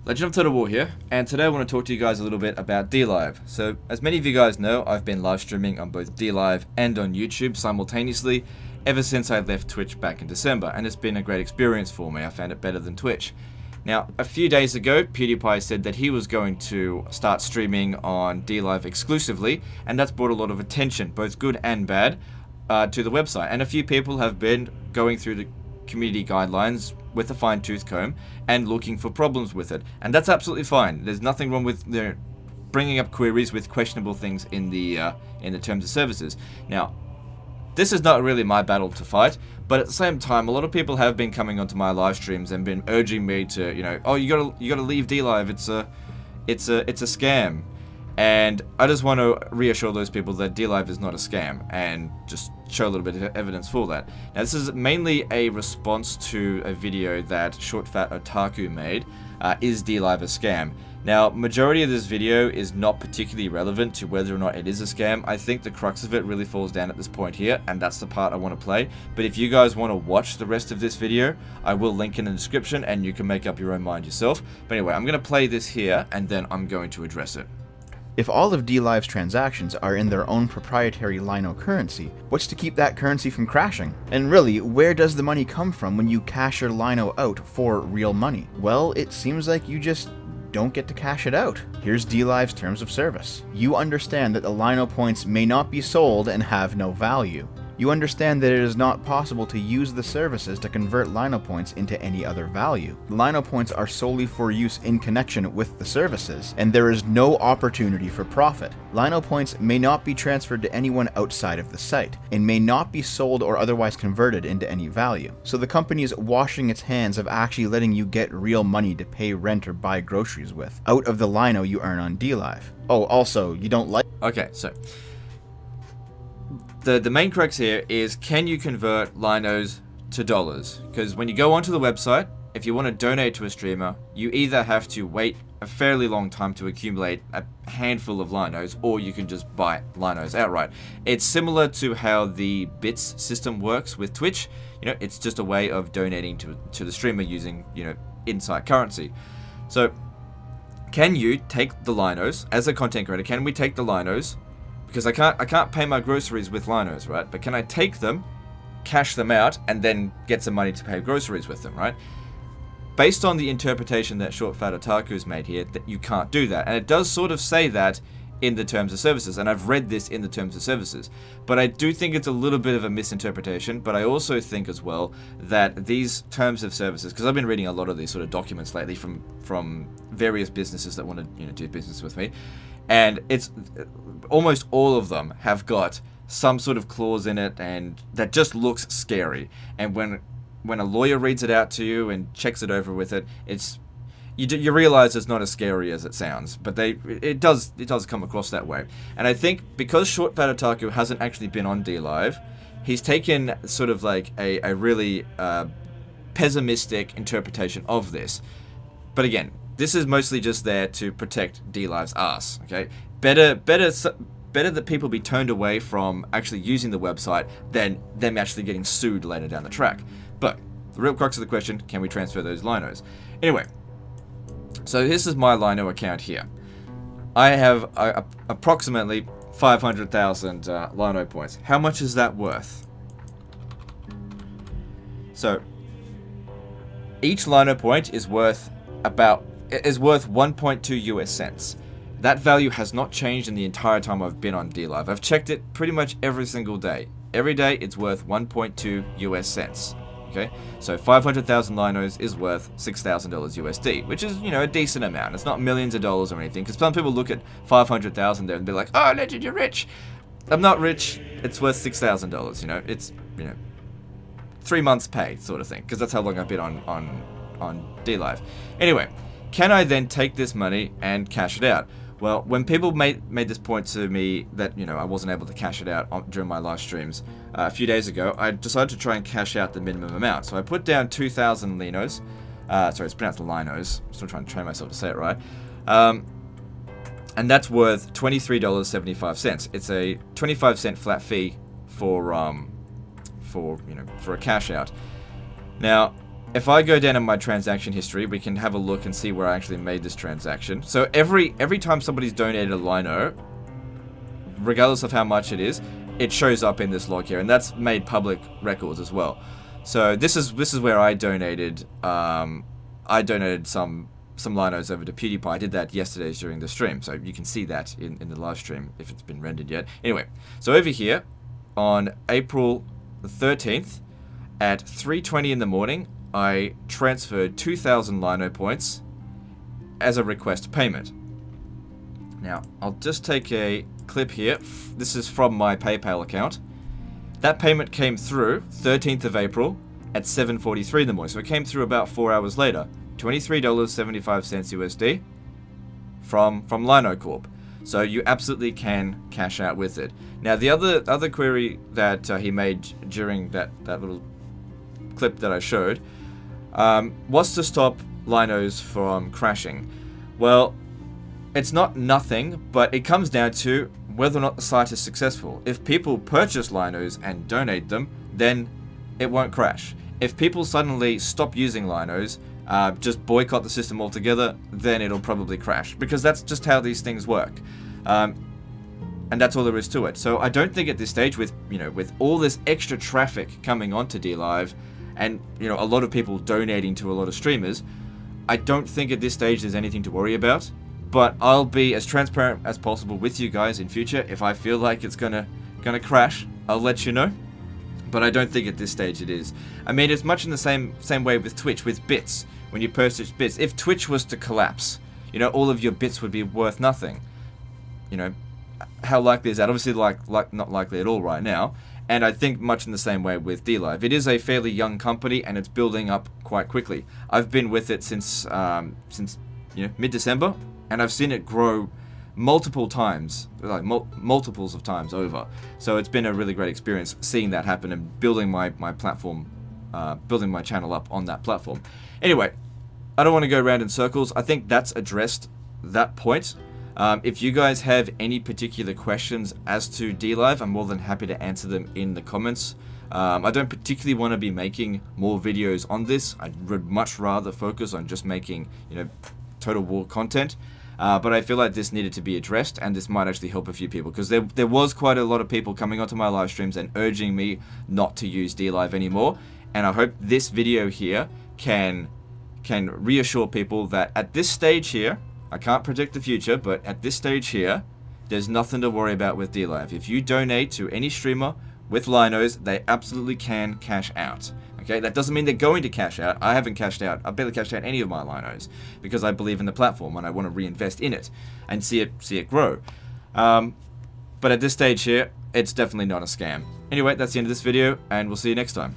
Legend of Total War here, and today I want to talk to you guys a little bit about DLive. So, as many of you guys know, I've been live streaming on both DLive and on YouTube simultaneously ever since I left Twitch back in December, and it's been a great experience for me. I found it better than Twitch. Now, a few days ago, PewDiePie said that he was going to start streaming on DLive exclusively, and that's brought a lot of attention, both good and bad, to the website. And a few people have been going through the community guidelines with a fine-tooth comb and looking for problems with it, and that's absolutely fine. There's nothing wrong with bringing up queries with questionable things in the terms of services. Now, this is not really my battle to fight, but at the same time, a lot of people have been coming onto my live streams and been urging me to, oh, you gotta leave DLive. It's a scam. And I just want to reassure those people that DLive is not a scam, and just show a little bit of evidence for that. Now, this is mainly a response to a video that ShortFatOtaku made, Is DLive a Scam? Now, majority of this video is not particularly relevant to whether or not it is a scam. I think the crux of it really falls down at this point here, and that's the part I want to play. But if you guys want to watch the rest of this video, I will link in the description, and you can make up your own mind yourself. But anyway, I'm going to play this here, and then I'm going to address it. If all of DLive's transactions are in their own proprietary Lino currency, what's to keep that currency from crashing? And really, where does the money come from when you cash your Lino out for real money? Well, it seems like you just don't get to cash it out. Here's DLive's terms of service. You understand that the Lino points may not be sold and have no value. You understand that it is not possible to use the services to convert Lino points into any other value. Lino points are solely for use in connection with the services, and there is no opportunity for profit. Lino points may not be transferred to anyone outside of the site, and may not be sold or otherwise converted into any value. So the company is washing its hands of actually letting you get real money to pay rent or buy groceries with, out of the Lino you earn on DLive. Oh, also, you don't like... Okay, so the main crux here is, can you convert Linos to dollars? Because when you go onto the website, if you want to donate to a streamer, you either have to wait a fairly long time to accumulate a handful of Linos, or you can just buy Linos outright. It's similar to how the bits system works with Twitch. It's just a way of donating to the streamer using, inside currency. So, can you take the Linos, as a content creator, can we take the Linos? Because I can't pay my groceries with Linos, right? But can I take them, cash them out, and then get some money to pay groceries with them, right? Based on the interpretation that ShortFatOtaku's made here, that you can't do that. And it does sort of say that in the terms of services, and I've read this in the terms of services. But I do think it's a little bit of a misinterpretation, but I also think as well that these terms of services, because I've been reading a lot of these sort of documents lately from various businesses that want to do business with me, and it's almost all of them have got some sort of clause in it, and that just looks scary. And when a lawyer reads it out to you and checks it over with it, you realize it's not as scary as it sounds, but it does come across that way. And I think because ShortFatOtaku hasn't actually been on DLive, he's taken sort of like a really pessimistic interpretation of this. But again, this is mostly just there to protect DLive's ass. Okay, better that people be turned away from actually using the website than them actually getting sued later down the track. But the real crux of the question: can we transfer those Linos? Anyway. So this is my Lino account here. I have approximately 500,000 Lino points. How much is that worth? So each Lino point is worth 1.2 US cents. That value has not changed in the entire time I've been on DLive. I've checked it pretty much every single day. Every day it's worth 1.2 US cents. Okay, so 500,000 Linos is worth $6,000 USD, which is, a decent amount. It's not millions of dollars or anything, because some people look at 500,000 there and be like, oh, Legend, you're rich. I'm not rich. It's worth $6,000, It's, 3 months' pay sort of thing, because that's how long I've been on DLive. Anyway, can I then take this money and cash it out? Well, when people made this point to me that, I wasn't able to cash it out during my live streams a few days ago, I decided to try and cash out the minimum amount. So I put down 2,000 Linos. Sorry, it's pronounced Linos. I'm still trying to train myself to say it right. And that's worth $23.75. It's a 25-cent flat fee for a cash out. Now, if I go down in my transaction history, we can have a look and see where I actually made this transaction. So every time somebody's donated a Lino, regardless of how much it is, it shows up in this log here, and that's made public records as well. So this is where I donated. I donated some Linos over to PewDiePie. I did that yesterday during the stream, so you can see that in the live stream if it's been rendered yet. Anyway, so over here on April the 13th at 3:20 in the morning, I transferred 2,000 Lino points as a request payment. Now, I'll just take a clip here. This is from my PayPal account. That payment came through 13th of April at 7:43 in the morning. So it came through about 4 hours later. $23.75 USD from Lino Corp. So you absolutely can cash out with it. Now, the other query that he made during that little clip that I showed was to stop Linos from crashing. Well, it's not nothing, but it comes down to whether or not the site is successful. If people purchase Linos and donate them, then it won't crash. If people suddenly stop using Linos, just boycott the system altogether, then it'll probably crash, because that's just how these things work. And that's all there is to it. So I don't think at this stage, with all this extra traffic coming onto DLive, and a lot of people donating to a lot of streamers, I don't think at this stage there's anything to worry about. But I'll be as transparent as possible with you guys in future. If I feel like it's gonna crash, I'll let you know. But I don't think at this stage it is. I mean, it's much in the same way with Twitch, with bits. When you purchase bits, if Twitch was to collapse, all of your bits would be worth nothing. How likely is that? Obviously, not likely at all right now. And I think much in the same way with DLive. It is a fairly young company, and it's building up quite quickly. I've been with it since mid-December, and I've seen it grow multiple times, like multiples of times over. So it's been a really great experience seeing that happen and building my platform, building my channel up on that platform. Anyway, I don't want to go around in circles. I think that's addressed that point. If you guys have any particular questions as to DLive, I'm more than happy to answer them in the comments. I don't particularly want to be making more videos on this. I would much rather focus on just making, Total War content. But I feel like this needed to be addressed, and this might actually help a few people, because there was quite a lot of people coming onto my live streams and urging me not to use DLive anymore. And I hope this video here can reassure people that at this stage here, I can't predict the future, but at this stage here, there's nothing to worry about with DLive. If you donate to any streamer with Linos, they absolutely can cash out. Okay, that doesn't mean they're going to cash out. I haven't cashed out. I've barely cashed out any of my Linos because I believe in the platform and I want to reinvest in it and see it grow. But at this stage here, it's definitely not a scam. Anyway, that's the end of this video, and we'll see you next time.